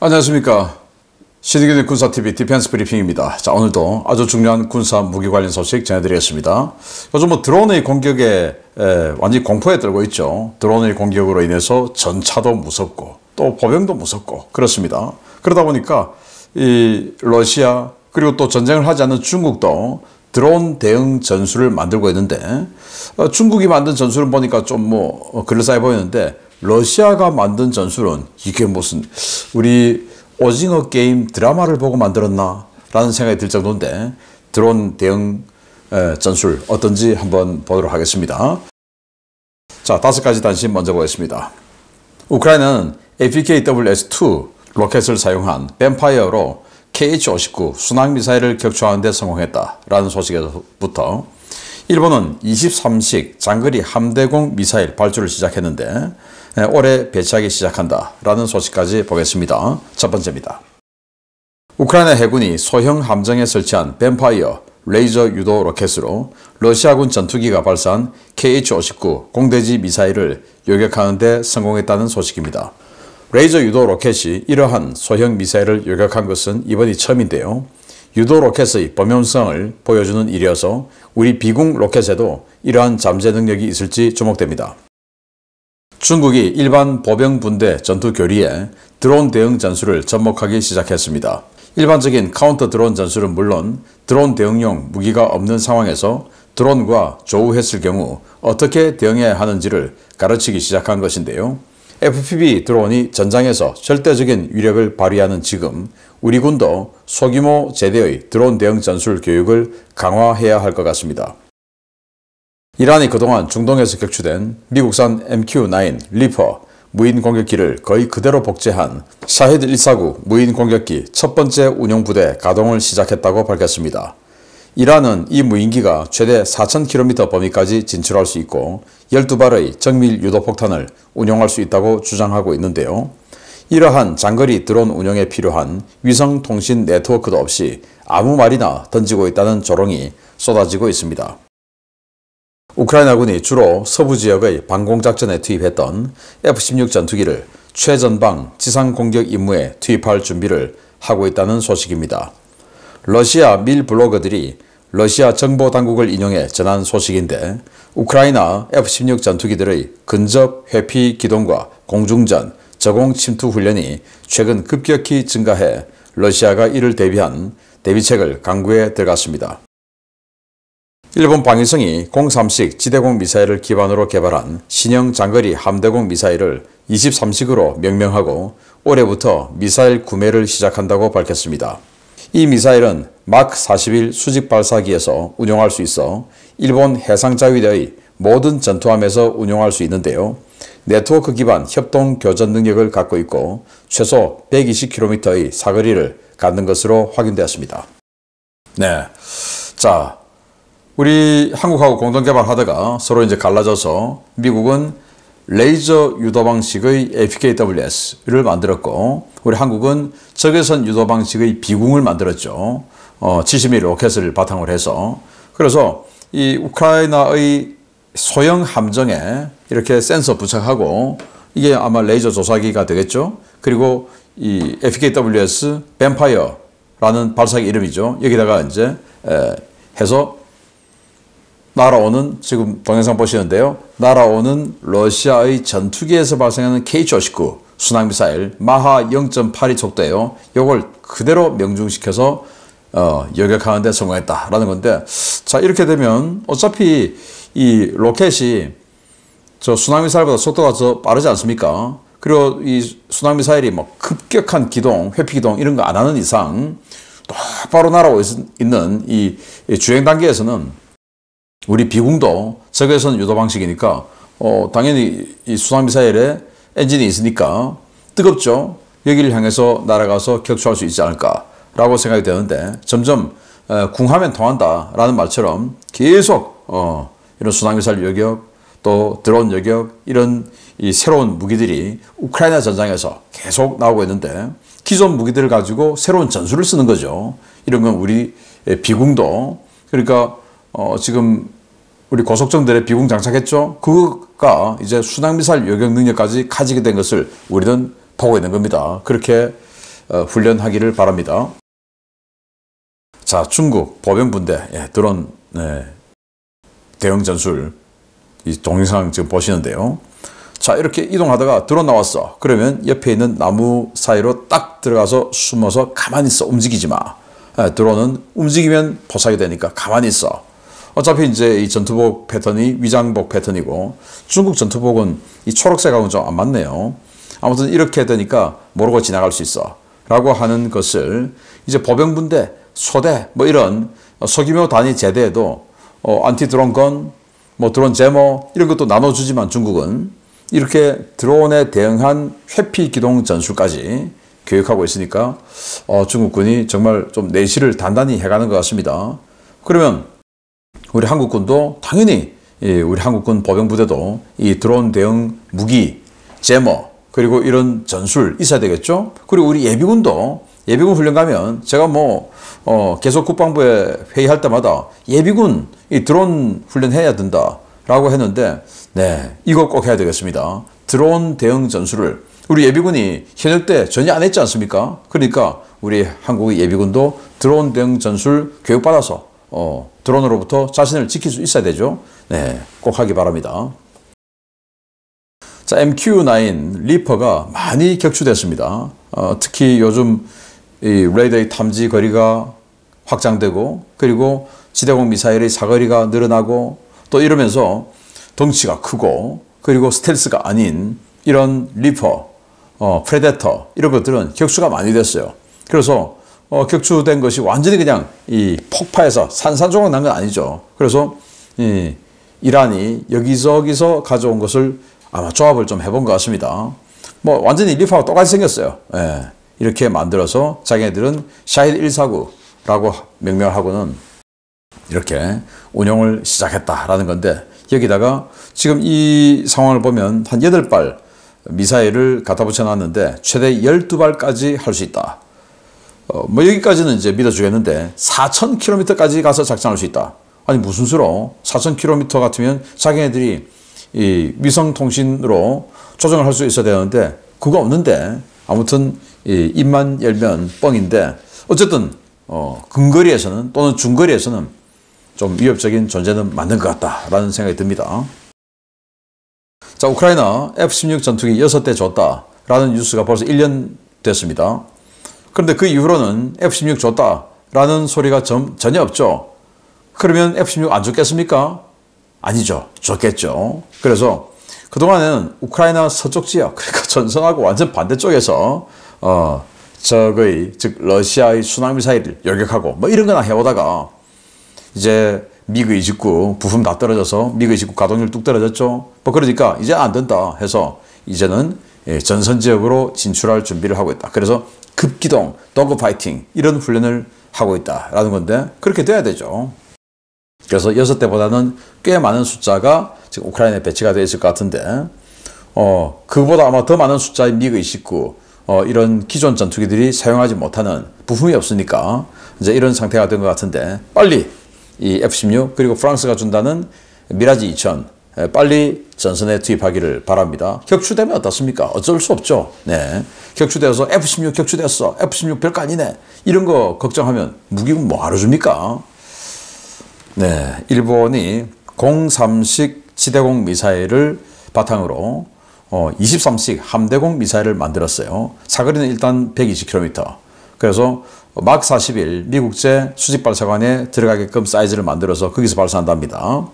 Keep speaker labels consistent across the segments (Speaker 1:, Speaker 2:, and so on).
Speaker 1: 안녕하십니까. 시드기드 군사TV 디펜스 브리핑입니다. 자, 오늘도 아주 중요한 군사 무기 관련 소식 전해드리겠습니다. 요즘 드론의 공격에 완전히 공포에 떨고 있죠. 드론의 공격으로 인해서 전차도 무섭고 또 보병도 무섭고 그렇습니다. 그러다 보니까 이 러시아 그리고 또 전쟁을 하지 않는 중국도 드론 대응 전술을 만들고 있는데 중국이 만든 전술은 보니까 좀 그럴싸해 보이는데 러시아가 만든 전술은 이게 무슨 우리 오징어 게임 드라마를 보고 만들었나 라는 생각이 들 정도인데 드론 대응 전술 어떤지 한번 보도록 하겠습니다. 자, 5가지 단신 먼저 보겠습니다. 우크라이나는 APKWS-2 로켓을 사용한 뱀파이어로 KH-59 순항미사일을 격추하는 데 성공했다라는 소식에서부터 일본은 23식 장거리 함대공 미사일 발주를 시작했는데 올해 배치하기 시작한다라는 소식까지 보겠습니다. 첫 번째입니다. 우크라이나 해군이 소형 함정에 설치한 뱀파이어 레이저 유도 로켓으로 러시아군 전투기가 발사한 KH-59 공대지 미사일을 요격하는 데 성공했다는 소식입니다. 레이저 유도 로켓이 이러한 소형 미사일을 요격한 것은 이번이 처음인데요. 유도 로켓의 범용성을 보여주는 일이어서 우리 비공 로켓에도 이러한 잠재 능력이 있을지 주목됩니다. 중국이 일반 보병 분대 전투 교리에 드론 대응 전술을 접목하기 시작했습니다. 일반적인 카운터 드론 전술은 물론 드론 대응용 무기가 없는 상황에서 드론과 조우했을 경우 어떻게 대응해야 하는지를 가르치기 시작한 것인데요. FPV 드론이 전장에서 절대적인 위력을 발휘하는 지금 우리 군도 소규모 제대의 드론 대응 전술 교육을 강화해야 할 것 같습니다. 이란이 그동안 중동에서 격추된 미국산 MQ-9 리퍼 무인 공격기를 거의 그대로 복제한 샤헤드 149 무인 공격기 첫 번째 운용부대 가동을 시작했다고 밝혔습니다. 이란은 이 무인기가 최대 4,000km 범위까지 진출할 수 있고 12발의 정밀 유도폭탄을 운용할 수 있다고 주장하고 있는데요. 이러한 장거리 드론 운용에 필요한 위성통신 네트워크도 없이 아무 말이나 던지고 있다는 조롱이 쏟아지고 있습니다. 우크라이나군이 주로 서부 지역의 방공작전에 투입했던 F-16 전투기를 최전방 지상공격 임무에 투입할 준비를 하고 있다는 소식입니다. 러시아 밀 블로거들이 러시아 정보당국을 인용해 전한 소식인데 우크라이나 F-16 전투기들의 근접 회피 기동과 공중전, 저공 침투 훈련이 최근 급격히 증가해 러시아가 이를 대비한 대비책을 강구에 들어갔습니다. 일본 방위성이 03식 지대공 미사일을 기반으로 개발한 신형 장거리 함대공 미사일을 23식으로 명명하고 올해부터 미사일 구매를 시작한다고 밝혔습니다. 이 미사일은 마크 41 수직 발사기에서 운용할 수 있어 일본 해상자위대의 모든 전투함에서 운용할 수 있는데요. 네트워크 기반 협동 교전 능력을 갖고 있고 최소 120km의 사거리를 갖는 것으로 확인되었습니다. 네, 자, 우리 한국하고 공동 개발하다가 서로 이제 갈라져서 미국은 레이저 유도 방식의 APKWS를 만들었고 우리 한국은 적외선 유도 방식의 비궁을 만들었죠. 70mm 로켓을 바탕으로 해서. 그래서 이 우크라이나의 소형 함정에 이렇게 센서 부착하고 이게 아마 레이저 조사기가 되겠죠. 그리고 이 APKWS 뱀파이어라는 발사기 이름이죠. 여기다가 이제 해서 날아오는, 지금 동영상 보시는데요. 날아오는 러시아의 전투기에서 발생하는 KH-59 순항미사일 마하 0.82 속도예요. 이걸 그대로 명중시켜서 요격하는 데 성공했다라는 건데, 자, 이렇게 되면 어차피 이 로켓이 저 순항미사일보다 속도가 더 빠르지 않습니까? 그리고 이 순항미사일이 급격한 기동, 회피기동 이런 거 안 하는 이상 똑바로 날아오고 있는 이 주행 단계에서는 우리 비궁도 적외선 유도 방식이니까 당연히 이 순항미사일에 엔진이 있으니까 뜨겁죠. 여기를 향해서 날아가서 격추할 수 있지 않을까라고 생각이 되는데 점점 궁하면 통한다라는 말처럼 계속 이런 순항미사일 요격 또 드론 요격 이런 이 새로운 무기들이 우크라이나 전장에서 계속 나오고 있는데 기존 무기들을 가지고 새로운 전술을 쓰는 거죠. 이런 건 우리 비궁도 그러니까 지금 우리 고속정들의 비궁 장착했죠? 그거가 이제 순항미사일 요격 능력까지 가지게 된 것을 우리는 보고 있는 겁니다. 그렇게 훈련하기를 바랍니다. 자, 중국 보병분대 드론 대응 전술 이 동영상 지금 보시는데요. 자, 이렇게 이동하다가 드론 나왔어. 그러면 옆에 있는 나무 사이로 딱 들어가서 숨어서 가만히 있어. 움직이지 마. 드론은 움직이면 포착이 되니까 가만히 있어. 어차피 이제 이 전투복 패턴이 위장복 패턴이고 중국 전투복은 이 초록색하고는 좀 안 맞네요. 아무튼 이렇게 되니까 모르고 지나갈 수 있어. 라고 하는 것을 이제 보병분대, 소대 뭐 이런 소규모 단위 제대에도 안티 드론건, 뭐 드론 제모 이런 것도 나눠주지만 중국은 이렇게 드론에 대응한 회피 기동 전술까지 교육하고 있으니까 중국군이 정말 좀 내실을 단단히 해가는 것 같습니다. 그러면 우리 한국군도 당연히 우리 한국군 보병부대도 이 드론 대응 무기, 제모 그리고 이런 전술 있어야 되겠죠. 그리고 우리 예비군도 예비군 훈련 가면 제가 뭐 계속 국방부에 회의할 때마다 예비군 이 드론 훈련해야 된다 라고 했는데 네, 이거 꼭 해야 되겠습니다. 드론 대응 전술을 우리 예비군이 현역 때 전혀 안 했지 않습니까? 그러니까 우리 한국의 예비군도 드론 대응 전술 교육받아서 드론으로부터 자신을 지킬 수 있어야 되죠. 네, 꼭 하기 바랍니다. 자, MQ-9 리퍼가 많이 격추됐습니다. 특히 요즘 이 레이더의 탐지 거리가 확장되고 그리고 지대공 미사일의 사거리가 늘어나고 또 이러면서 덩치가 크고 그리고 스텔스가 아닌 이런 리퍼, 프레데터 이런 것들은 격추가 많이 됐어요. 그래서 격추된 것이 완전히 그냥 이 폭파해서 산산조각 난 건 아니죠. 그래서 이란이 여기저기서 가져온 것을 아마 조합을 좀 해본 것 같습니다. 뭐 완전히 리퍼하고 똑같이 생겼어요. 예, 이렇게 만들어서 자기네들은 샤히드 149라고 명명하고는 이렇게 운용을 시작했다라는 건데 여기다가 지금 이 상황을 보면 한 8발 미사일을 갖다 붙여놨는데 최대 12발까지 할 수 있다. 뭐 여기까지는 이제 믿어주겠는데 4,000km까지 가서 작전할 수 있다. 아니 무슨 수로 4,000km 같으면 자기네들이 이 위성통신으로 조정을 할 수 있어야 되는데 그거 없는데 아무튼 입만 열면 뻥인데 어쨌든 근거리에서는 또는 중거리에서는 좀 위협적인 존재는 맞는 것 같다라는 생각이 듭니다. 자, 우크라이나 F-16 전투기 6대 줬다라는 뉴스가 벌써 1년 됐습니다. 그런데 그 이후로는 F-16 줬다라는 소리가 전혀 없죠. 그러면 F-16 안 줬겠습니까? 아니죠. 줬겠죠. 그래서 그동안에는 우크라이나 서쪽 지역, 그러니까 전선하고 완전 반대쪽에서 즉 러시아의 순항미사일을 요격하고 뭐 이런 거나 해오다가 이제 미그-29 부품 다 떨어져서 미그-29 가동률 뚝 떨어졌죠. 뭐 그러니까 이제 안 된다 해서 이제는 전선 지역으로 진출할 준비를 하고 있다. 그래서 급기동, 도그 파이팅 이런 훈련을 하고 있다라는 건데 그렇게 돼야 되죠. 그래서 6대보다는 꽤 많은 숫자가 지금 우크라이나에 배치가 되어 있을 것 같은데 그보다 아마 더 많은 숫자의 미그-29 이런 기존 전투기들이 사용하지 못하는 부품이 없으니까 이제 이런 상태가 된 것 같은데 빨리 이 F-16 그리고 프랑스가 준다는 미라지 2000 빨리 전선에 투입하기를 바랍니다. 격추되면 어떻습니까? 어쩔 수 없죠. 네, 격추되어서 F-16 격추됐어. F-16 별거 아니네. 이런 거 걱정하면 무기군 뭐하러 줍니까? 네, 일본이 03식 지대공 미사일을 바탕으로 23식 함대공 미사일을 만들었어요. 사거리는 일단 120km. 그래서 막 41 미국제 수직발사관에 들어가게끔 사이즈를 만들어서 거기서 발사한답니다.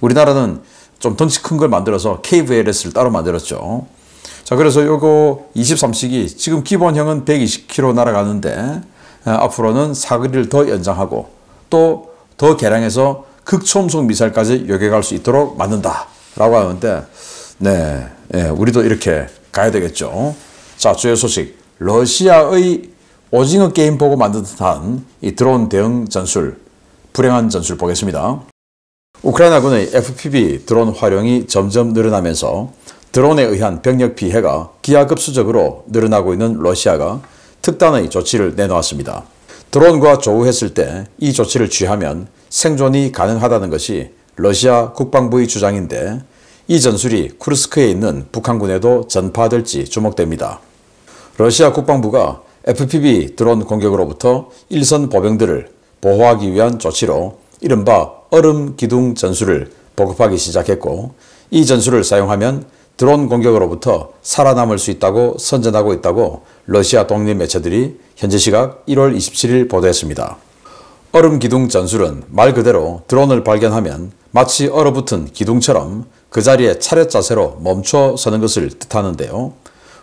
Speaker 1: 우리나라는 좀 덩치 큰 걸 만들어서 KVLS를 따로 만들었죠. 자, 그래서 요거 23식이 지금 기본형은 120km 날아가는데 앞으로는 사거리를 더 연장하고 또 더 개량해서 극초음속 미사일까지 요격할 수 있도록 만든다라고 하는데 네, 우리도 이렇게 가야 되겠죠. 자, 주요 소식. 러시아의 오징어 게임 보고 만든 듯한 이 드론 대응 전술, 불행한 전술 보겠습니다. 우크라이나군의 FPV 드론 활용이 점점 늘어나면서 드론에 의한 병력 피해가 기하급수적으로 늘어나고 있는 러시아가 특단의 조치를 내놓았습니다. 드론과 조우했을 때 이 조치를 취하면 생존이 가능하다는 것이 러시아 국방부의 주장인데 이 전술이 쿠르스크에 있는 북한군에도 전파될지 주목됩니다. 러시아 국방부가 FPV 드론 공격으로부터 일선 보병들을 보호하기 위한 조치로 이른바 얼음 기둥 전술을 보급하기 시작했고, 이 전술을 사용하면 드론 공격으로부터 살아남을 수 있다고 선전하고 있다고 러시아 독립 매체들이 현지 시각 1월 27일 보도했습니다. 얼음 기둥 전술은 말 그대로 드론을 발견하면 마치 얼어붙은 기둥처럼 그 자리에 차렷 자세로 멈춰 서는 것을 뜻하는데요.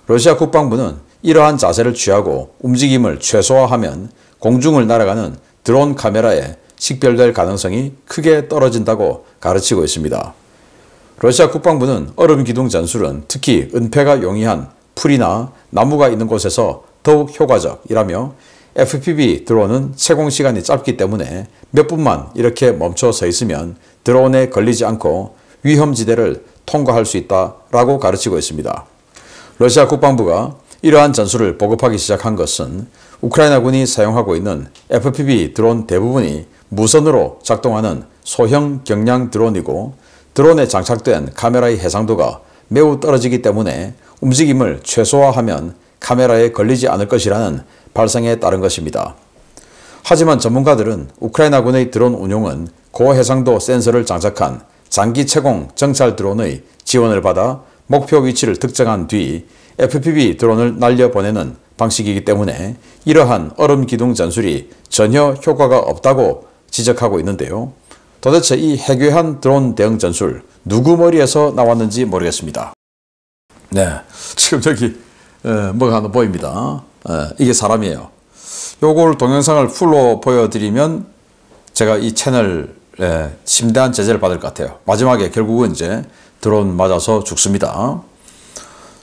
Speaker 1: 러시아 국방부는 이러한 자세를 취하고 움직임을 최소화하면 공중을 날아가는 드론 카메라에 식별될 가능성이 크게 떨어진다고 가르치고 있습니다. 러시아 국방부는 얼음 기둥 전술은 특히 은폐가 용이한 풀이나 나무가 있는 곳에서 더욱 효과적이라며 FPV 드론은 채공 시간이 짧기 때문에 몇 분만 이렇게 멈춰 서 있으면 드론에 걸리지 않고 위험지대를 통과할 수 있다라고 가르치고 있습니다. 러시아 국방부가 이러한 전술을 보급하기 시작한 것은 우크라이나군이 사용하고 있는 FPV 드론 대부분이 무선으로 작동하는 소형 경량 드론이고, 드론에 장착된 카메라의 해상도가 매우 떨어지기 때문에 움직임을 최소화하면 카메라에 걸리지 않을 것이라는 발상에 따른 것입니다. 하지만 전문가들은 우크라이나군의 드론 운용은 고해상도 센서를 장착한 장기 채공 정찰 드론의 지원을 받아 목표 위치를 특정한 뒤 FPV 드론을 날려보내는 방식이기 때문에 이러한 얼음 기둥 전술이 전혀 효과가 없다고 지적하고 있는데요. 도대체 이 해괴한 드론 대응 전술 누구 머리에서 나왔는지 모르겠습니다. 네, 지금 저기 뭐가 하나 보입니다. 이게 사람이에요. 요걸 동영상을 풀로 보여드리면 제가 이 채널에 심대한 제재를 받을 것 같아요. 마지막에 결국은 이제 드론 맞아서 죽습니다.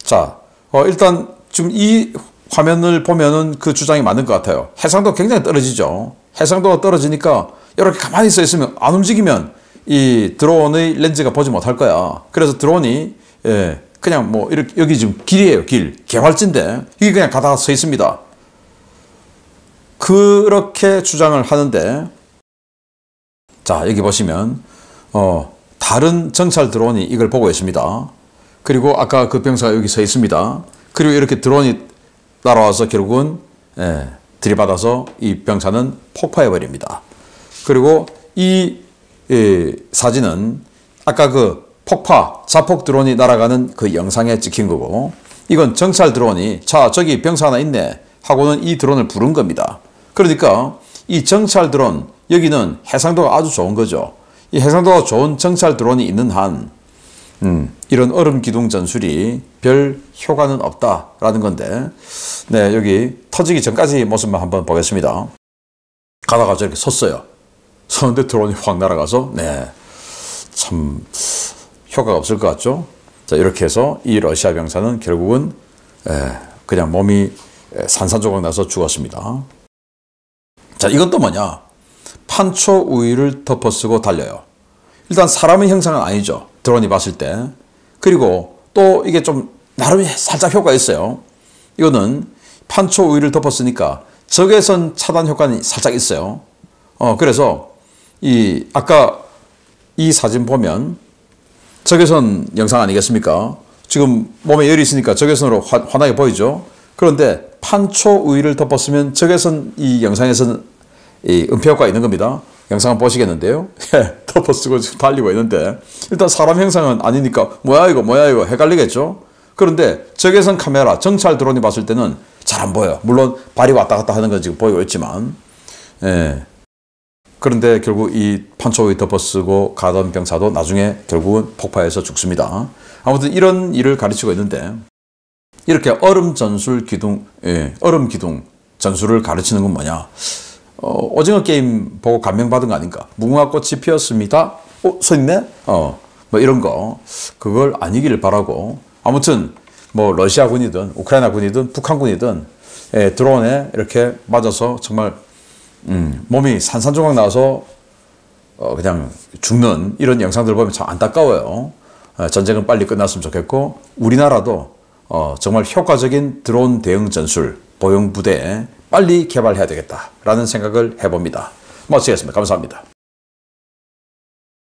Speaker 1: 자, 일단 지금 이 화면을 보면은 그 주장이 맞는 것 같아요. 해상도 굉장히 떨어지죠. 해상도가 떨어지니까 이렇게 가만히 서 있으면 안 움직이면 이 드론의 렌즈가 보지 못할 거야. 그래서 드론이 그냥 뭐 이렇게 여기 지금 길이에요. 개활지인데 이게 그냥 가다가 서 있습니다. 그렇게 주장을 하는데, 자 여기 보시면 다른 정찰 드론이 이걸 보고 있습니다. 그리고 아까 그 병사가 여기 서 있습니다. 그리고 이렇게 드론이 날아와서 결국은 들이받아서 이 병사는 폭파해 버립니다. 그리고 이 사진은 아까 그 폭파, 자폭 드론이 날아가는 그 영상에 찍힌 거고, 이건 정찰 드론이 자 저기 병사 하나 있네 하고는 이 드론을 부른 겁니다. 그러니까 이 정찰 드론, 여기는 해상도가 아주 좋은 거죠. 이 해상도가 좋은 정찰 드론이 있는 한 이런 얼음 기둥 전술이 별 효과는 없다라는 건데, 네, 여기 터지기 전까지 모습만 한번 보겠습니다. 가다가 저렇게 섰어요. 섰는데 드론이 확 날아가서, 네, 참 효과가 없을 것 같죠? 자, 이렇게 해서 이 러시아 병사는 결국은 그냥 몸이 산산조각 나서 죽었습니다. 자, 이건 또 뭐냐? 판초 우위를 덮어쓰고 달려요. 일단 사람의 형상은 아니죠. 드론이 봤을 때. 그리고 또 이게 좀 나름 살짝 효과가 있어요. 이거는 판초 우위를 덮었으니까 적외선 차단 효과는 살짝 있어요. 그래서 아까 이 사진 보면 적외선 영상 아니겠습니까? 지금 몸에 열이 있으니까 적외선으로 환하게 보이죠? 그런데 판초 우위를 덮었으면 적외선 이 영상에서는 이 은폐 효과가 있는 겁니다. 영상 한번 보시겠는데요? 덮어쓰고 지금 달리고 있는데, 일단 사람 형상은 아니니까 뭐야 이거 헷갈리겠죠? 그런데 적외선 카메라, 정찰 드론이 봤을 때는 잘 안 보여요. 물론 발이 왔다 갔다 하는 건 지금 보이고 있지만, 그런데 결국 이 판초위 덮어쓰고 가던 병사도 나중에 결국은 폭파해서 죽습니다. 아무튼 이런 일을 가르치고 있는데, 이렇게 얼음 기둥 전술을 가르치는 건 뭐냐? 오징어 게임 보고 감명받은 거 아닌가? 무궁화꽃이 피었습니다. 서 있네? 뭐 이런 거. 그걸 아니기를 바라고. 아무튼 뭐 러시아군이든 우크라이나군이든 북한군이든 드론에 이렇게 맞아서 정말 몸이 산산조각 나서 그냥 죽는 이런 영상들 보면 참 안타까워요. 전쟁은 빨리 끝났으면 좋겠고, 우리나라도 정말 효과적인 드론 대응 전술 보용 부대에 빨리 개발해야 되겠다라는 생각을 해봅니다. 마치겠습니다. 감사합니다.